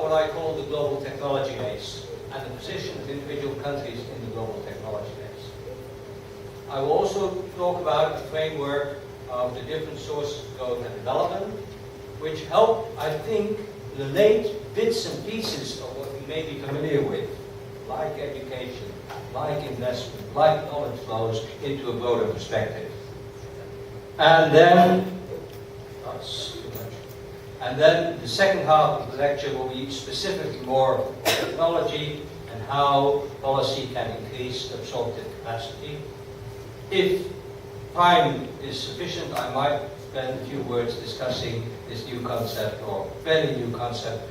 about what I call the global technology race and the position of individual countries in the global technology race. I will also talk about the framework of the different sources of growth and development, which help, I think, relate bits and pieces of what we may be familiar with, like education, like investment, like knowledge flows, into a broader perspective. And then, the second half of the lecture will be specifically more on technology and how policy can increase absorptive capacity. If time is sufficient, I might spend a few words discussing this new concept, or fairly new concept,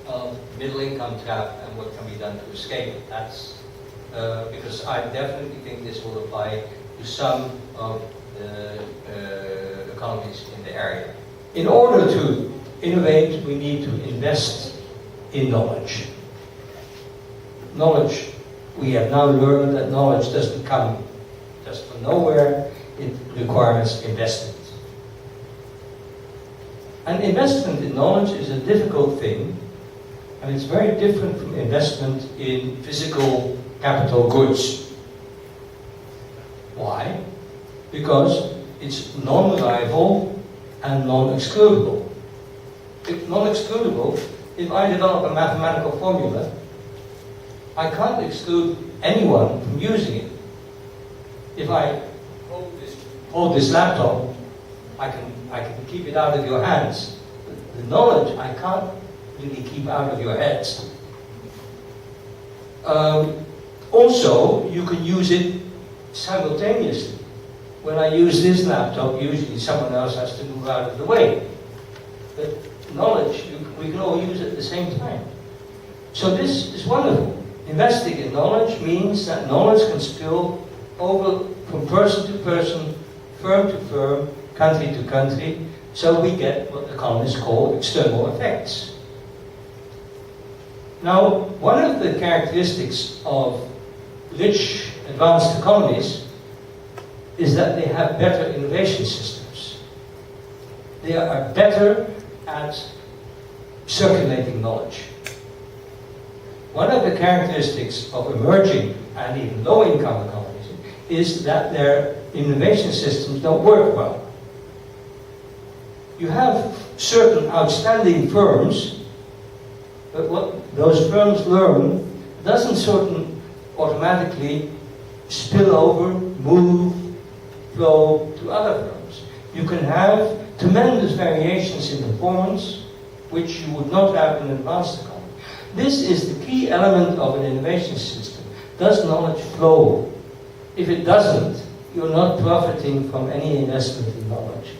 of middle income trap and what can be done to escape it. That's because I definitely think this will apply to some of the economies in the area. In order to innovate, we need to invest in knowledge. Knowledge, we have now learned that knowledge doesn't come just from nowhere, it requires investment. And investment in knowledge is a difficult thing, and it's very different from investment in physical capital goods. Why? Because it's non-reliable and non-excludable. If non-excludable, if I develop a mathematical formula, I can't exclude anyone from using it. If I hold this laptop, I can keep it out of your hands. The knowledge I can't really keep out of your heads. Also, you can use it simultaneously. When I use this laptop, usually someone else has to move out of the way. But knowledge, we can all use it at the same time. So this is wonderful. Investing in knowledge means that knowledge can spill over from person to person, firm to firm, country to country, so we get what economists call external effects. Now, one of the characteristics of rich, advanced economies is that they have better innovation systems. They are better at circulating knowledge. One of the characteristics of emerging and even low-income economies is that their innovation systems don't work well. You have certain outstanding firms, but what those firms learn doesn't automatically spill over, move, flow to other firms. You can have tremendous variations in performance, which you would not have in an advanced economy. This is the key element of an innovation system. Does knowledge flow? If it doesn't, you're not profiting from any investment in knowledge.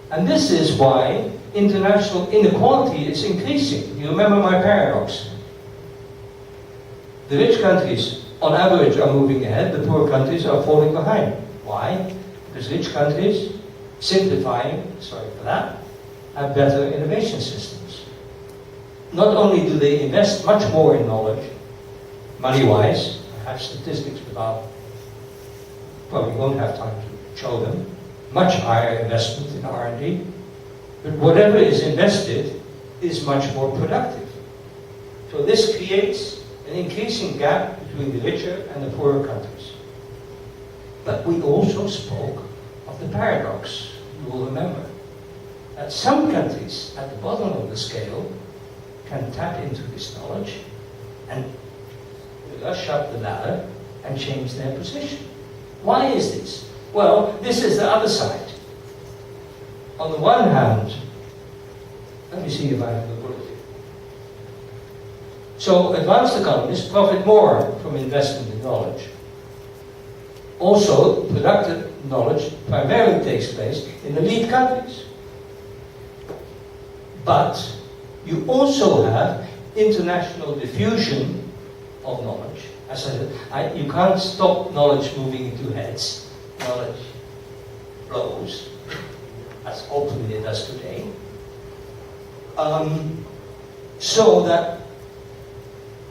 And this is why international inequality is increasing. You remember my paradox. The rich countries, on average, are moving ahead. The poor countries are falling behind. Why? Because rich countries, simplifying, sorry for that, have better innovation systems. Not only do they invest much more in knowledge, money-wise, I have statistics, but I probably won't have time to show them, much higher investment in R&D, but whatever is invested is much more productive. So this creates an increasing gap between the richer and the poorer countries. But we also spoke of the paradox, you will remember, that some countries at the bottom of the scale can tap into this knowledge and rush up the ladder and change their position. Why is this? Well, this is the other side. On the one hand, let me see if I have the bullet here. So advanced economies profit more from investment in knowledge. Also, productive knowledge primarily takes place in elite countries. But you also have international diffusion of knowledge. As I said, you can't stop knowledge moving into heads. Knowledge flows, as hopefully it does today. So that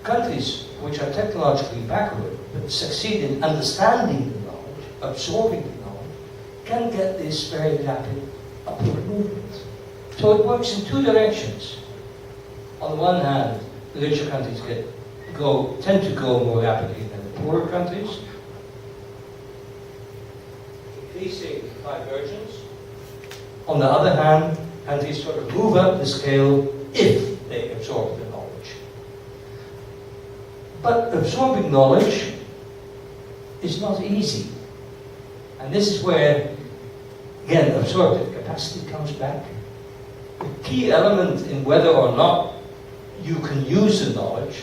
countries which are technologically backward but succeed in understanding the knowledge, absorbing the knowledge, can get this very rapid upward movement. So it works in two directions. On the one hand, the richer countries tend to grow more rapidly than the poorer countries, increasing divergence. On the other hand, countries sort of move up the scale if they absorb the knowledge. But absorbing knowledge is not easy. And this is where, again, absorptive capacity comes back. The key element in whether or not you can use the knowledge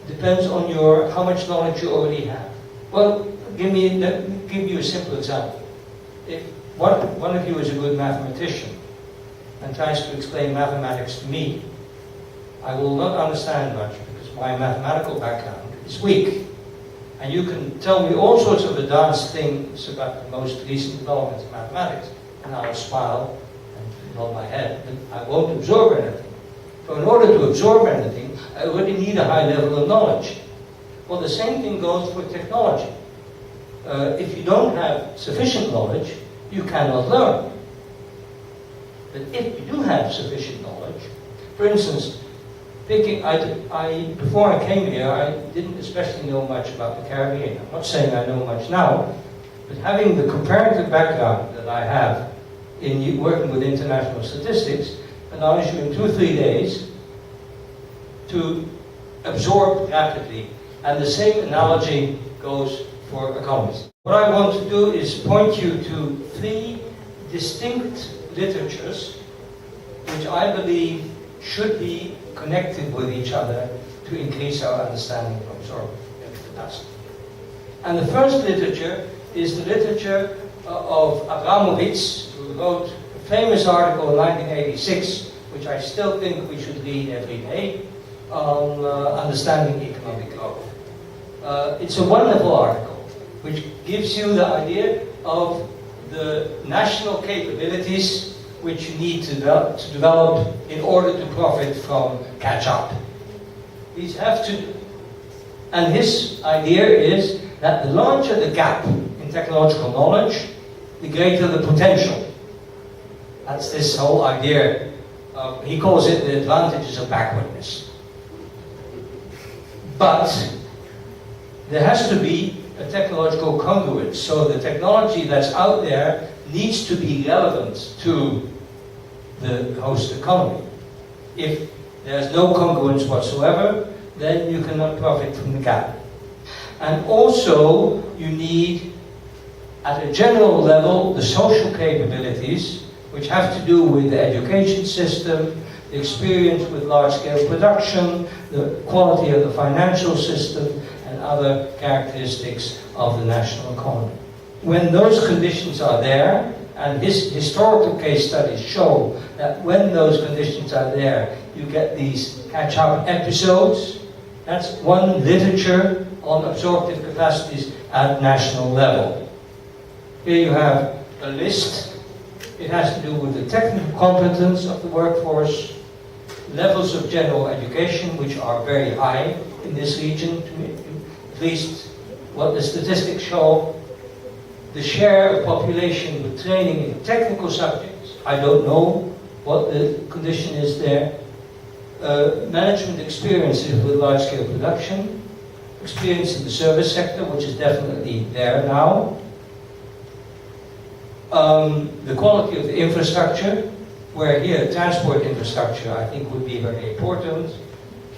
depends on how much knowledge you already have. Well, give you a simple example. If one of you is a good mathematician and tries to explain mathematics to me, I will not understand much because my mathematical background is weak. And you can tell me all sorts of advanced things about the most recent developments in mathematics, and I will smile and nod my head, but I won't absorb anything. So in order to absorb anything, I already need a high level of knowledge. Well, the same thing goes for technology. If you don't have sufficient knowledge, you cannot learn. But if you do have sufficient knowledge, for instance, before I came here, I didn't especially know much about the Caribbean. I'm not saying I know much now, but having the comparative background that I have in working with international statistics allows you in 2 or 3 days to absorb rapidly. And the same analogy goes for economists. What I want to do is point you to 3 distinct literatures which I believe should be connected with each other to increase our understanding of absorptive capacity. And the first literature is the literature of Abramovich, who wrote a famous article in 1986, which I still think we should read every day, on understanding economic growth. It's a wonderful article, which gives you the idea of the national capabilities which you need to develop in order to profit from catch-up. These have to, and his idea is that the larger the gap in technological knowledge, the greater the potential. That's this whole idea. He calls it the advantages of backwardness. But there has to be a technological congruence. So the technology that's out there needs to be relevant to the host economy. If there's no congruence whatsoever, then you cannot profit from the gap. And also, you need, at a general level, the social capabilities, which have to do with the education system, the experience with large-scale production, the quality of the financial system, and other characteristics of the national economy. When those conditions are there, and historical case studies show that when those conditions are there, you get these catch-up episodes. That's one literature on absorptive capacities at national level. Here you have a list. It has to do with the technical competence of the workforce, levels of general education, which are very high in this region, at least what the statistics show. The share of population with training in technical subjects, I don't know what the condition is there. Management experiences with large-scale production, experience in the service sector, which is definitely there now. The quality of the infrastructure, where here transport infrastructure I think would be very important,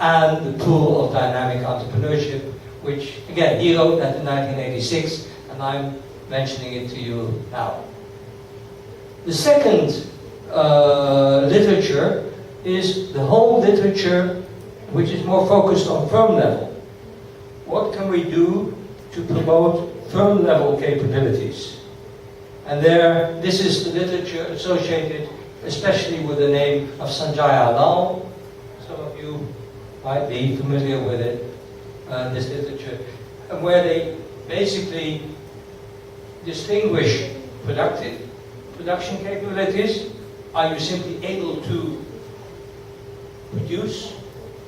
and the pool of dynamic entrepreneurship, which again he wrote that in 1986, and I'm mentioning it to you now. The second literature is the whole literature which is more focused on firm level. What can we do to promote firm level capabilities? And this is the literature associated especially with the name of Sanjay Lal. Some of you might be familiar with it, this literature, and where they basically distinguish production capabilities. Are you simply able to produce?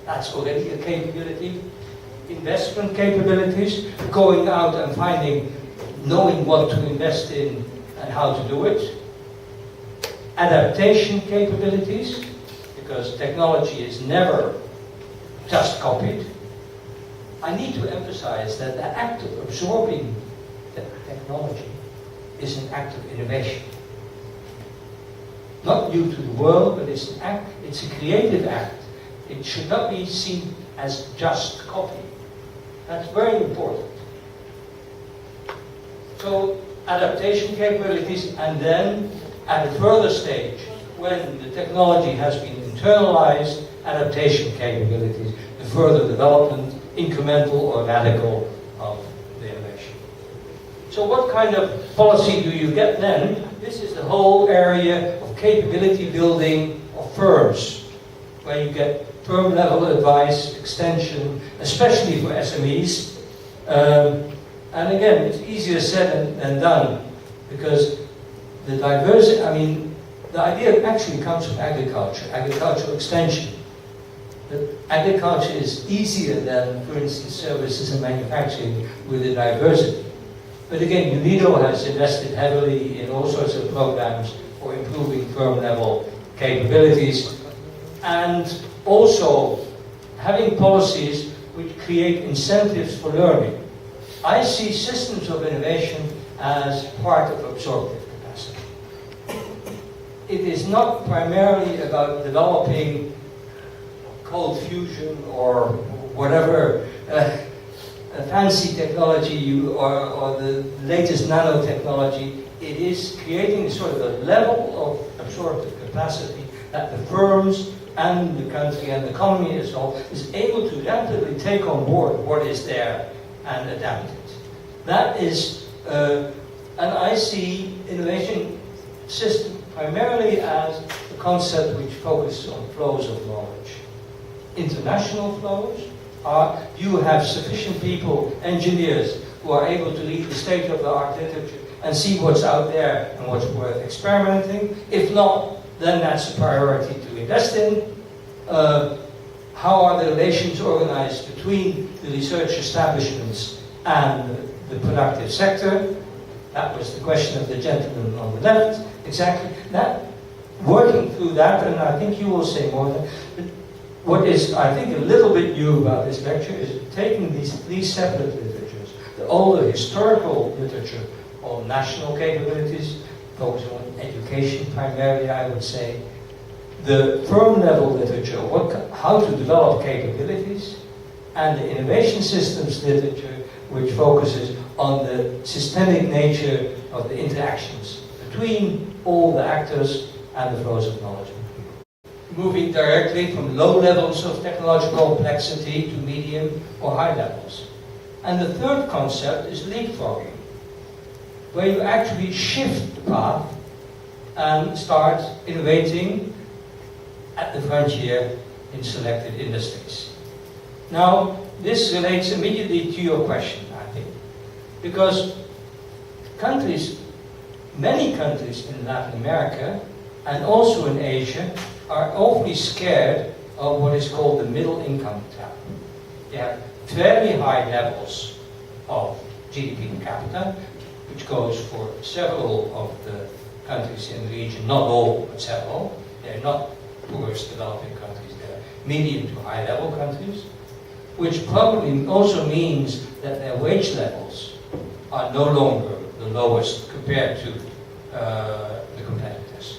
That's already a capability. Investment capabilities, going out and knowing what to invest in and how to do it. adaptation capabilities, because technology is never just copied. I need to emphasize that the act of absorbing the technology is an act of innovation. Not new to the world, but it's an act, it's a creative act. It should not be seen as just copy. That's very important. So, adaptation capabilities, and then at a further stage, when the technology has been internalized, adaptation capabilities, the further development, incremental or radical, of the innovation. So what kind of policy do you get then? This is the whole area of capability building of firms, where you get firm level advice, extension, especially for SMEs. And again, it's easier said than done, because the diversity, I mean, the idea actually comes from agriculture, agricultural extension. That agriculture is easier than, for instance, services and manufacturing with the diversity. But again, UNIDO has invested heavily in all sorts of programs for improving firm level capabilities, and also having policies which create incentives for learning. I see systems of innovation as part of absorptive capacity. It is not primarily about developing cold fusion or whatever fancy technology or the latest nanotechnology. It is creating sort of a level of absorptive capacity that the firms and the country and the economy as a whole is able to rapidly take on board what is there and adapt it. That is, and I see innovation system primarily as a concept which focuses on flows of knowledge. International flows are, you have sufficient people, engineers, who are able to read the state-of-the-art literature and see what's out there and what's worth experimenting. If not, then that's a priority to invest in. How are the relations organized between the research establishments and the productive sector? That was the question of the gentleman on the left. Exactly. That, working through that, and I think you will say more than that. What is, I think, a little bit new about this lecture is taking these separate literatures, the older historical literature on national capabilities, focusing on education primarily, I would say, the firm level literature, how to develop capabilities, and the innovation systems literature, which focuses on the systemic nature of the interactions between all the actors and the flows of knowledge. Moving directly from low levels of technological complexity to medium or high levels. And the third concept is leapfrogging, where you actually shift the path and start innovating at the frontier in selected industries. Now, this relates immediately to your question, I think, because many countries in Latin America and also in Asia are awfully scared of what is called the middle income trap. They have fairly high levels of GDP per capita, which goes for several of the countries in the region, not all, but several. They're not poorest developing countries, they're medium to high level countries, which probably also means that their wage levels are no longer the lowest compared to the competitors.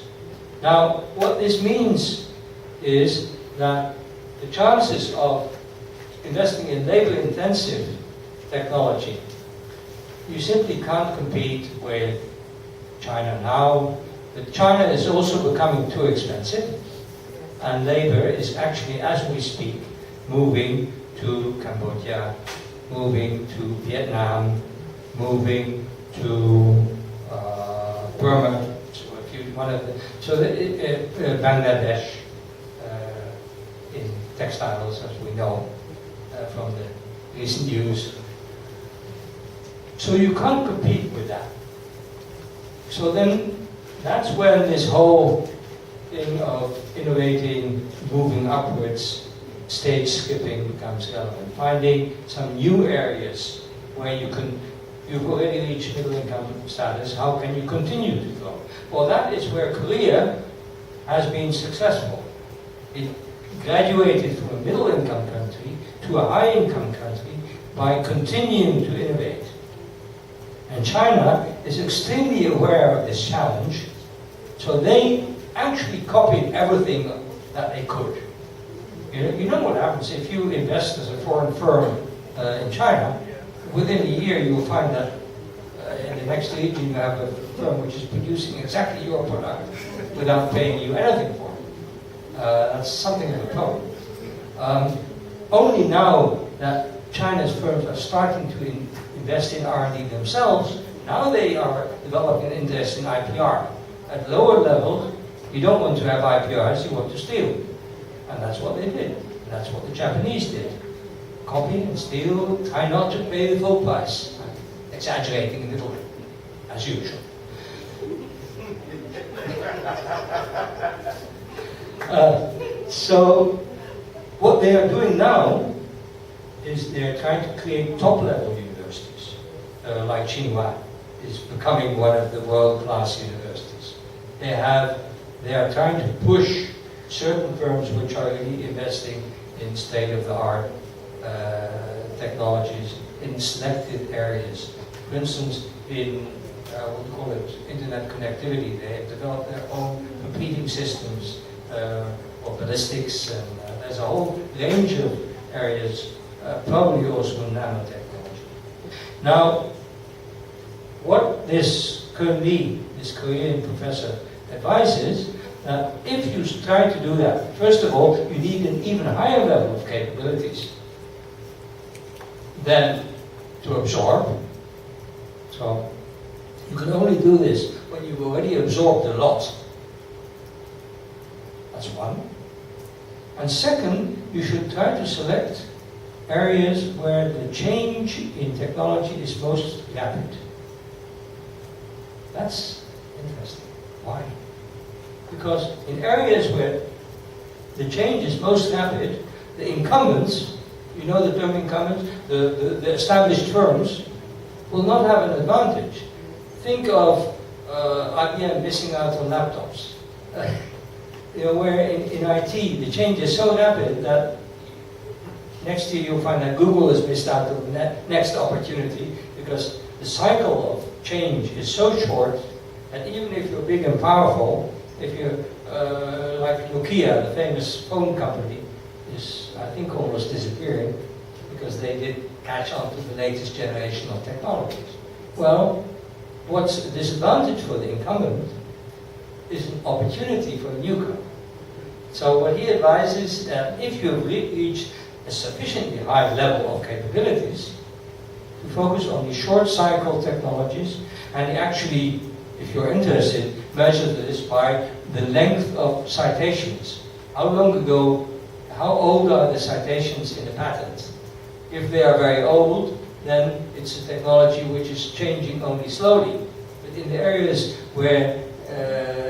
Now, what this means is that the chances of investing in labor-intensive technology, you simply can't compete with China now. But China is also becoming too expensive, and labor is actually, as we speak, moving to Cambodia, moving to Vietnam, moving to Burma, Bangladesh, in textiles, as we know from the recent news. So you can't compete with that. So then that's when this whole thing of innovating, moving upwards, stage skipping becomes relevant. Finding some new areas where you've already reached middle income status, how can you continue to grow? Well, that is where Korea has been successful. It graduated from a middle-income country to a high-income country by continuing to innovate. And China is extremely aware of this challenge, so they actually copied everything that they could. You know what happens if you invest as a foreign firm in China? Within a year you will find that in the next region you have a firm which is producing exactly your product without paying you anything for it. That's something of a problem. Only now that China's firms are starting to invest in R&D themselves, now they are developing an interest in IPR. At lower levels, you don't want to have IPRs, you want to steal. And that's what they did. And that's what the Japanese did. Copy and steal, try not to pay the full price. I'm exaggerating a little bit, as usual. So, what they are doing now is they're trying to create top-level universities, like Tsinghua is becoming one of the world-class universities. They are trying to push certain firms which are really investing in state-of-the-art technologies in selected areas. For instance, in what we call it internet connectivity, they have developed their own competing systems for ballistics, and there's a whole range of areas, probably also in nanotechnology. Now, what this Korean professor advises, that if you try to do that, first of all, you need an even higher level of capabilities than to absorb. So, you can only do this when you've already absorbed a lot. That's one. And second, you should try to select areas where the change in technology is most rapid. That's interesting. Why? Because in areas where the change is most rapid, the incumbents, you know the term incumbents, the established firms, will not have an advantage. Think of IBM missing out on laptops. Where in IT the change is so rapid that next year you'll find that Google has missed out on the next opportunity, because the cycle of change is so short that even if you're big and powerful, if you're like Nokia, the famous phone company, is I think almost disappearing because they did catch on to the latest generation of technologies. Well, what's a disadvantage for the incumbent is an opportunity for a newcomer. So what he advises that if you have reached a sufficiently high level of capabilities, to focus on the short cycle technologies, and actually, if you're interested, measure this by the length of citations. How long ago, how old are the citations in the patent? If they are very old, then it's a technology which is changing only slowly. But in the areas where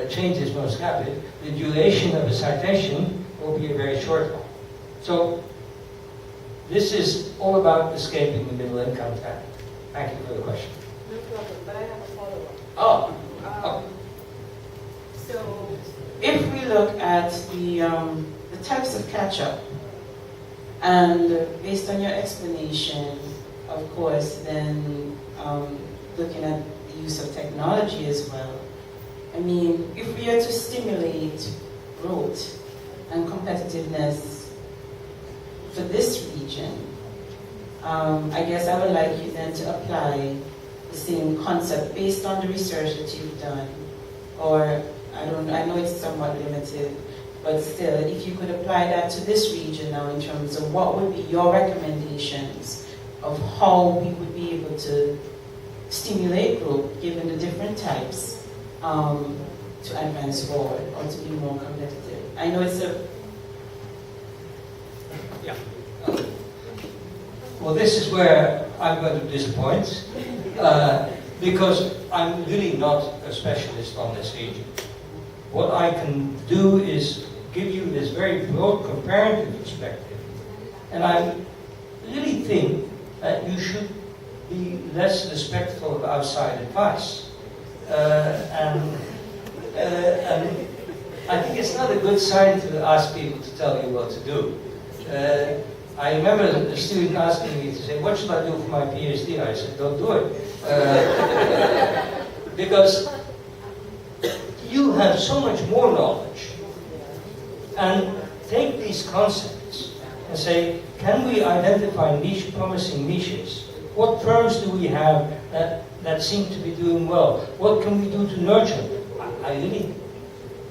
change is most rapid, the duration of a citation will be a very short one. So, this is all about escaping the middle income trap. Thank you for the question. No problem, but I have a follow-up. Oh. So, if we look at the types of catch-up, and based on your explanation, of course, then looking at the use of technology as well, I mean, if we are to stimulate growth and competitiveness for this region, I guess I would like you then to apply the same concept based on the research that you've done, or I know it's somewhat limited, but still, if you could apply that to this region now in terms of what would be your recommendations of how we would be able to stimulate growth given the different types to advance forward or to be more competitive. I know it's a... Yeah. Well, this is where I'm going to disappoint, because I'm really not a specialist on this region. What I can do is give you this very broad comparative perspective, and I really think that you should be less respectful of outside advice. And I think it's not a good sign to ask people to tell you what to do. I remember a student asking me to say, what should I do for my PhD? I said, don't do it. Because you have so much more knowledge. And take these concepts and say, can we identify promising niches? What firms do we have that seem to be doing well? What can we do to nurture them? I really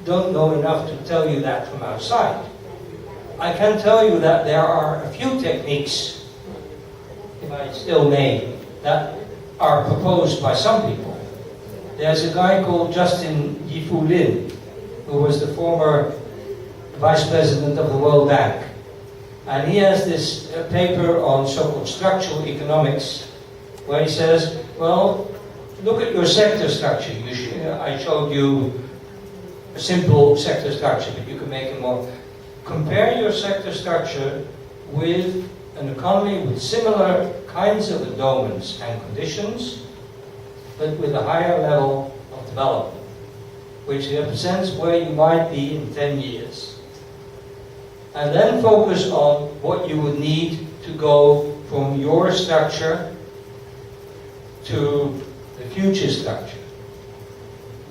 don't know enough to tell you that from outside. I can tell you that there are a few techniques, if I still may, that are proposed by some people. There's a guy called Justin Yifu Lin, who was the former vice president of the World Bank. And he has this paper on so-called structural economics, where he says, well, look at your sector structure. I showed you a simple sector structure, but you can make it more. Compare your sector structure with an economy with similar kinds of endowments and conditions, but with a higher level of development, which represents where you might be in 10 years. And then focus on what you would need to go from your structure to the future structure.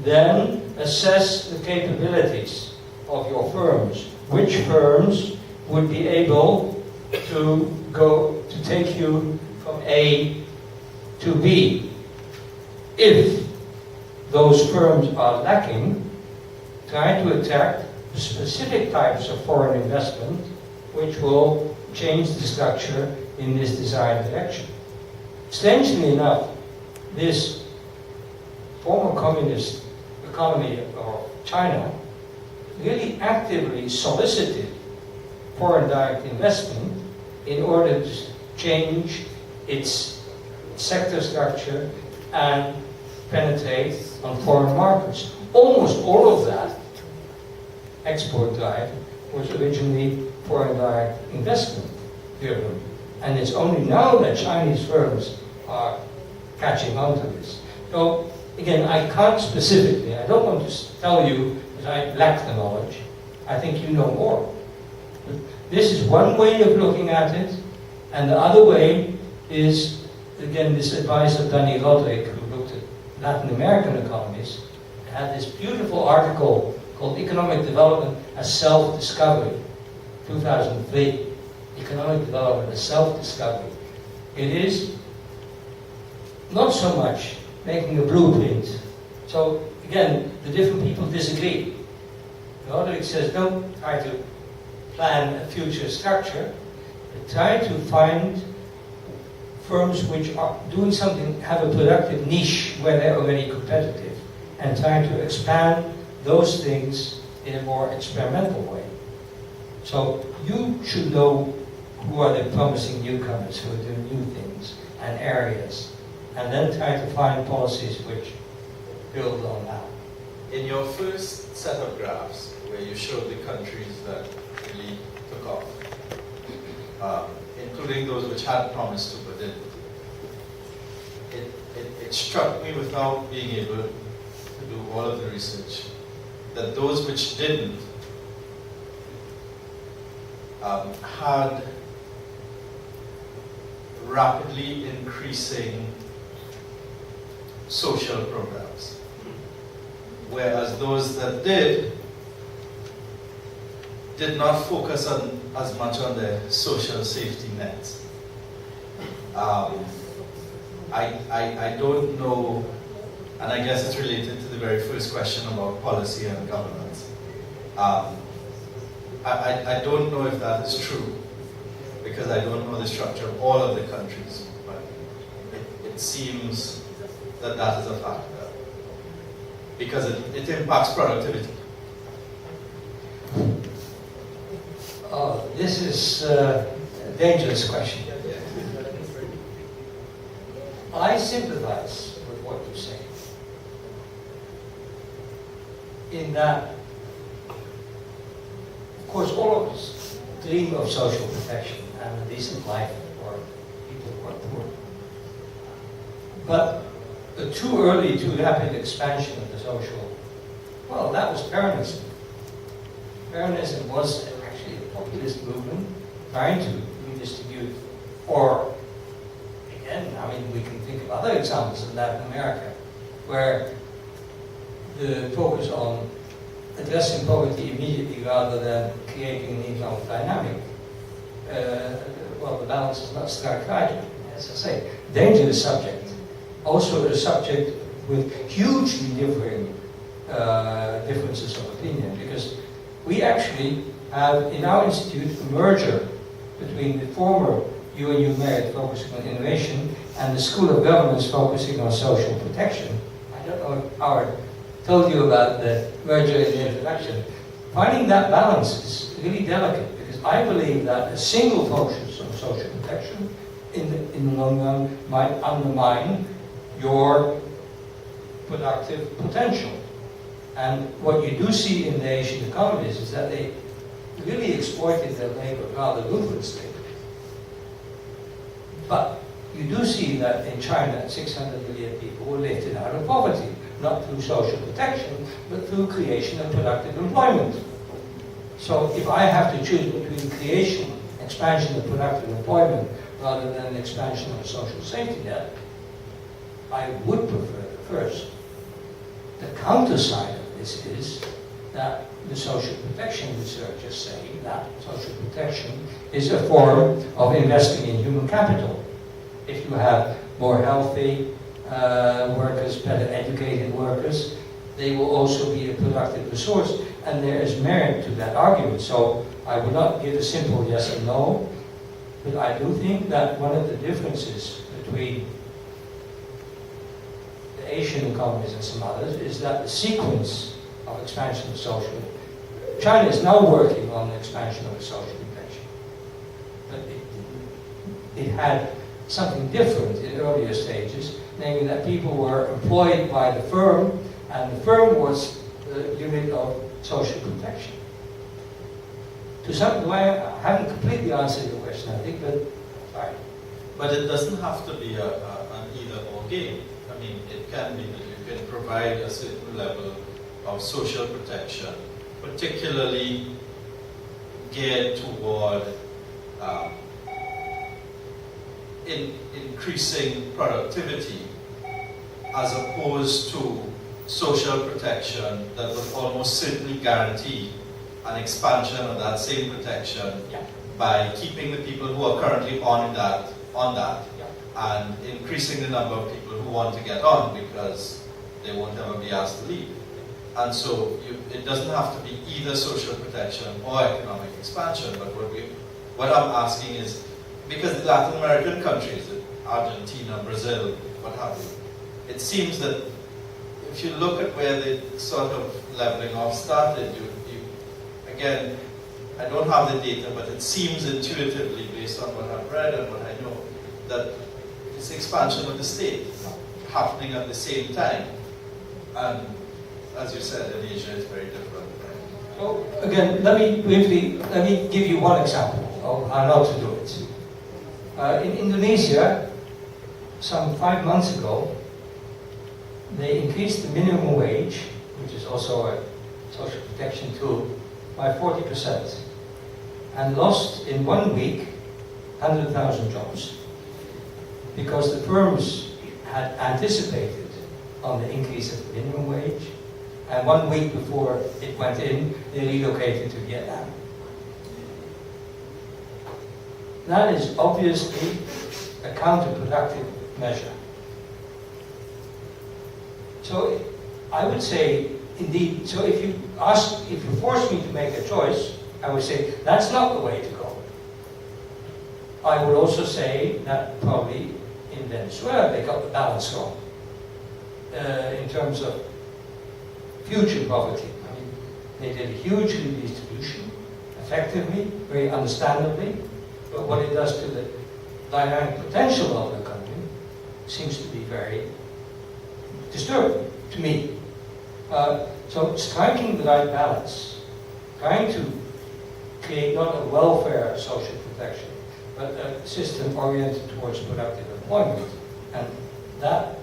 Then assess the capabilities of your firms. Which firms would be able to take you from A to B? If those firms are lacking, try to attract specific types of foreign investment which will change the structure in this desired direction. Strangely enough, this former communist economy of China really actively solicited foreign direct investment in order to change its sector structure and penetrate on foreign markets. Almost all of that export drive was originally foreign direct investment driven. And it's only now that Chinese firms are catching on to this. So again, I can't specifically, I don't want to tell you that I lack the knowledge. I think you know more. But this is one way of looking at it, and the other way is, again, this advice of Danny Roderick, who looked at Latin American economies, had this beautiful article called Economic Development as Self-Discovery, 2003. Economic Development as Self-Discovery. It is not so much making a blueprint. So again, the different people disagree. Roderick says, don't try to plan a future structure, but try to find firms which are doing something, have a productive niche where they're already competitive, and try to expand those things in a more experimental way. So you should know who are the promising newcomers who are doing new things and areas, and then try to find policies which build on that. In your first set of graphs, where you showed the countries that really took off, including those which had promised to but didn't, it struck me, without being able to do all of the research, that those which didn't had rapidly increasing social programs, whereas those that did not focus on as much on their social safety nets. I don't know, and I guess it's related to the very first question about policy and governance. I don't know if that is true, because I don't know the structure of all of the countries, but it seems that that is a factor, because it impacts productivity. Oh, this is a dangerous question. I sympathize with what you say, in that, of course, all of us dream of social protection and a decent life for people who are poor. But a too early, too rapid expansion of the social, well, that was permanency. Fairness was actually a populist movement trying to redistribute, or again, I mean, we can think of other examples in Latin America, where the focus on addressing poverty immediately rather than creating an economic dynamic. Well, the balance is not struck right, as I say. Dangerous subject. Also a subject with hugely differing differences of opinion, because we actually have in our institute a merger between the former UNU-MERIT focusing on innovation and the School of Governance focusing on social protection. I don't know if Howard told you about the merger in the introduction. Finding that balance is really delicate, because I believe that a single focus on social protection in the long run might undermine your productive potential. And what you do see in the Asian economies is that they really exploited their labor rather ruthlessly. But you do see that in China, 600 million people were lifted out of poverty, not through social protection, but through creation of productive employment. So if I have to choose between creation, expansion of productive employment, rather than expansion of a social safety net, I would prefer the first. The counter side of this is that the social protection researchers say that social protection is a form of investing in human capital. If you have more healthy workers, better educated workers, they will also be a productive resource, and there is merit to that argument. So I would not give a simple yes or no, but I do think that one of the differences between the Asian economies and some others is that the sequence of expansion of social. China is now working on the expansion of social protection, but it had something different in earlier stages, namely that people were employed by the firm, and the firm was the unit of social protection. To some way, I haven't completely answered your question, I think, but fine. But it doesn't have to be an either-or game. I mean, it can be that you can provide a certain level of social protection, particularly geared toward increasing productivity, as opposed to social protection that would almost certainly guarantee an expansion of that same protection by keeping the people who are currently on that, and increasing the number of people who want to get on because they won't ever be asked to leave. And so it doesn't have to be either social protection or economic expansion, but what I'm asking is, because the Latin American countries, Argentina, Brazil, what have you, it seems that if you look at where the sort of leveling off started, again, I don't have the data, but it seems intuitively, based on what I've read and what I know, that it's expansion of the state happening at the same time. And as you said, in Asia it's very different. So again, let me give you one example of how not to do it. In Indonesia, some 5 months ago, they increased the minimum wage, which is also a social protection tool, by 40%, and lost in 1 week 100,000 jobs, because the firms had anticipated on the increase of the minimum wage, and 1 week before it went in, they relocated to Vietnam. That is obviously a counterproductive measure. So I would say, indeed, so if you force me to make a choice, I would say that's not the way to go. I would also say that probably in Venezuela they got the balance wrong in terms of future poverty. I mean, they did a huge redistribution, effectively, very understandably, but what it does to the dynamic potential of the country seems to be very disturbing to me. So striking the right balance, trying to create not a welfare social protection, but a system oriented towards productive employment, and that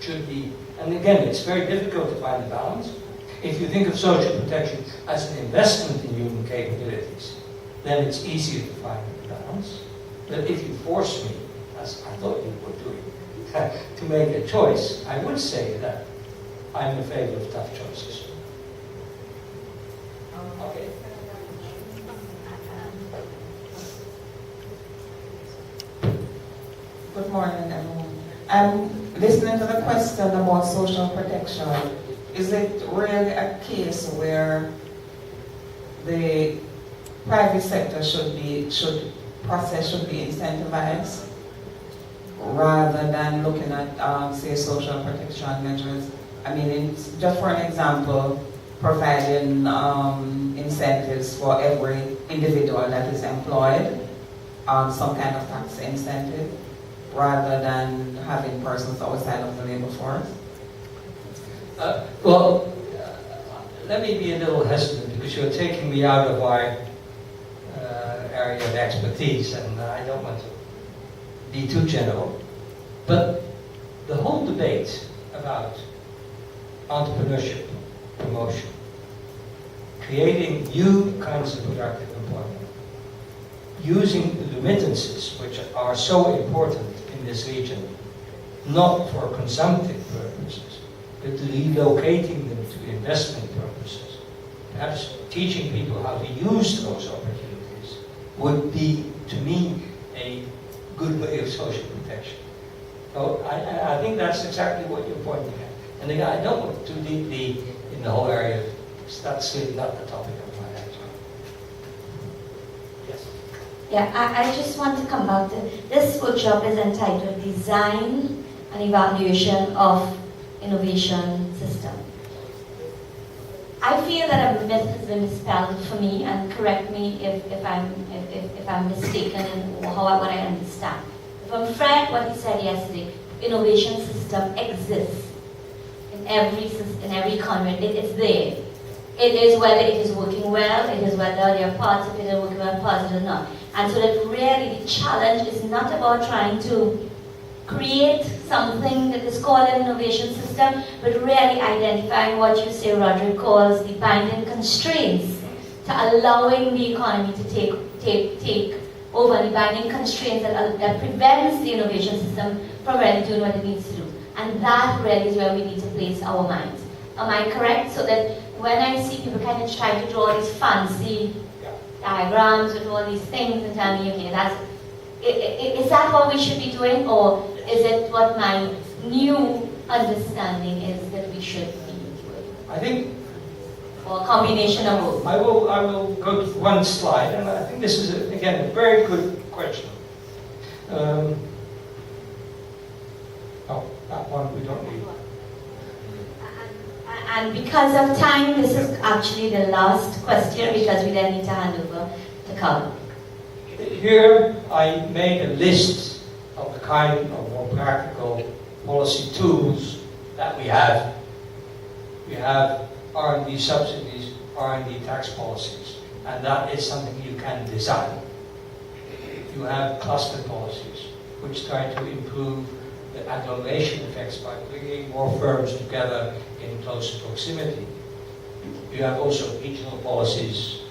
should be, and again, it's very difficult to find a balance. if you think of social protection as an investment in human capabilities, then it's easier to find a balance. But if you force me, as I thought you were doing, to make a choice, I would say that I'm in favor of tough choices. Okay. Good morning, everyone. Listening to the question about social protection, is it really a case where the private sector should be incentivized rather than looking at, say, social protection measures? I mean, just for an example, providing incentives for every individual that is employed, some kind of tax incentive, rather than having persons outside of the labor force? Let me be a little hesitant because you're taking me out of our area of expertise, and I don't want to be too general. But the whole debate about entrepreneurship, promotion, creating new kinds of productive employment, using the remittances, which are so important in this region, not for consumptive purposes, but relocating them to investment purposes, perhaps teaching people how to use those opportunities, would be, to me, a good way of social protection. So I think that's exactly what you're pointing at. And again, I don't look too deeply in the whole area. That's really not the topic of my lecture. Yes. Yeah, I just want to come back to this workshop is entitled Design and Evaluation of Innovation System. I feel that a myth has been dispelled for me, and correct me if I'm mistaken in what I understand. From Fred, what he said yesterday, innovation system exists in every economy. It's there. It is whether it is working well, it is whether there are parts of it that are working well, parts of it are not. And so that really the challenge is not about trying to create something that is called an innovation system, but really identifying what you say Roderick calls the binding constraints to allowing the economy to take over, the binding constraints that prevents the innovation system from really doing what it needs to do. And that really is where we need to place our minds. Am I correct? So that when I see people kind of try to draw these fancy diagrams with all these things and tell me, okay, is that what we should be doing, or is it what my new understanding is that we should be doing? I think, or a combination of both. I will go to one slide, and I think this is, again, a very good question. Oh, that one we don't need. And because of time, this is actually the last question, because we then need to hand over to Carl. Here I made a list of the kind of more practical policy tools that we have. We have R&D subsidies, R&D tax policies, and that is something you can design. You have cluster policies, which try to improve the agglomeration effects by bringing more firms together in closer proximity. You have also regional policies.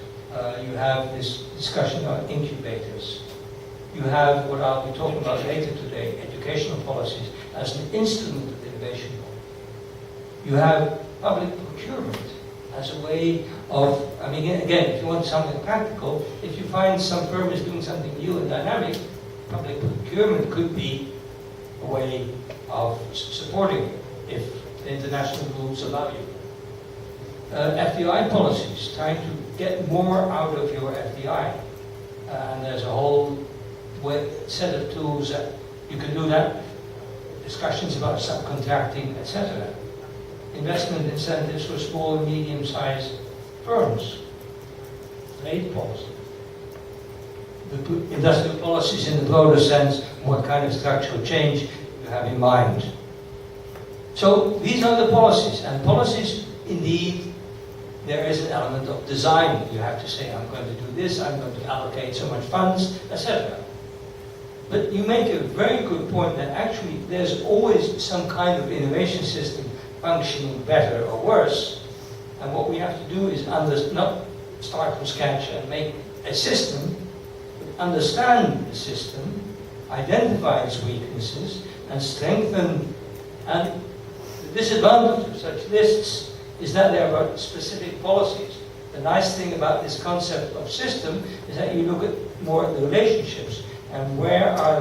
You have this discussion on incubators. You have what I'll be talking about later today, educational policies as an instrument of innovation. You have public procurement as a way of, I mean, again, if you want something practical, if you find some firm is doing something new and dynamic, public procurement could be a way of supporting it if the international rules allow you. FDI policies, trying to get more out of your FDI. And there's a whole set of tools that you can do that. Discussions about subcontracting, etc. Investment incentives for small and medium-sized firms. Trade policy. The industrial policies in the broader sense, what kind of structural change you have in mind. So these are the policies, and policies, indeed, there is an element of design. You have to say, I'm going to do this, I'm going to allocate so much funds, etc. But you make a very good point that actually there's always some kind of innovation system functioning better or worse. And what we have to do is not start from scratch and make a system, but understand the system, identify its weaknesses, and strengthen. And the disadvantage of such lists is that they are about specific policies. The nice thing about this concept of system is that you look at more at the relationships and where are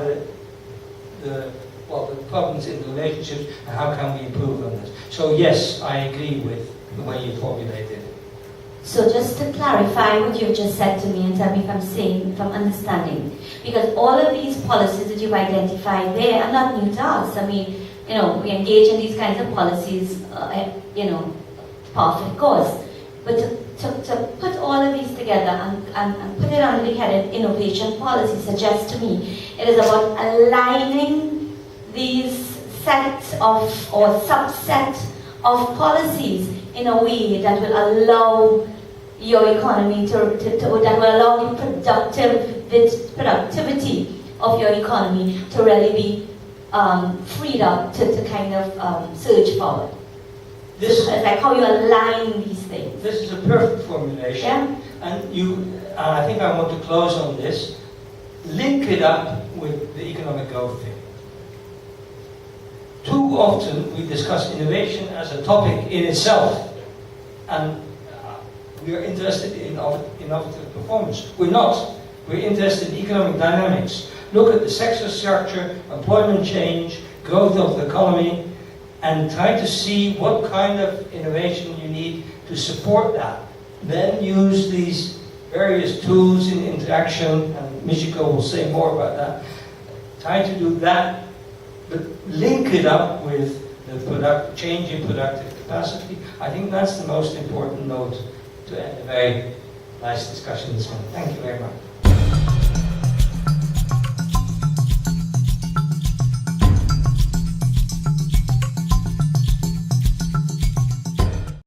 the problems in the relationships and how can we improve on this. So yes, I agree with the way you formulated it. So just to clarify what you've just said to me and tell me if I'm understanding. Because all of these policies that you've identified there are not new to us. I mean, we engage in these kinds of policies, par for the course. But to put all of these together and put it under the headed innovation policy suggests to me it is about aligning these sets of or subset of policies in a way that will allow your economy that will allow the productivity of your economy to really be freed up to kind of surge forward. This is like how you align these things. This is a perfect formulation. Yeah. And I think I want to close on this. Link it up with the economic growth thing. Too often we discuss innovation as a topic in itself. And we are interested in innovative performance. We're not. We're interested in economic dynamics. Look at the sector structure, employment change, growth of the economy, and try to see what kind of innovation you need to support that. Then use these various tools in interaction, and Michiko will say more about that. Try to do that, but link it up with the change in productive capacity. I think that's the most important note to end a very nice discussion this morning. Thank you very much.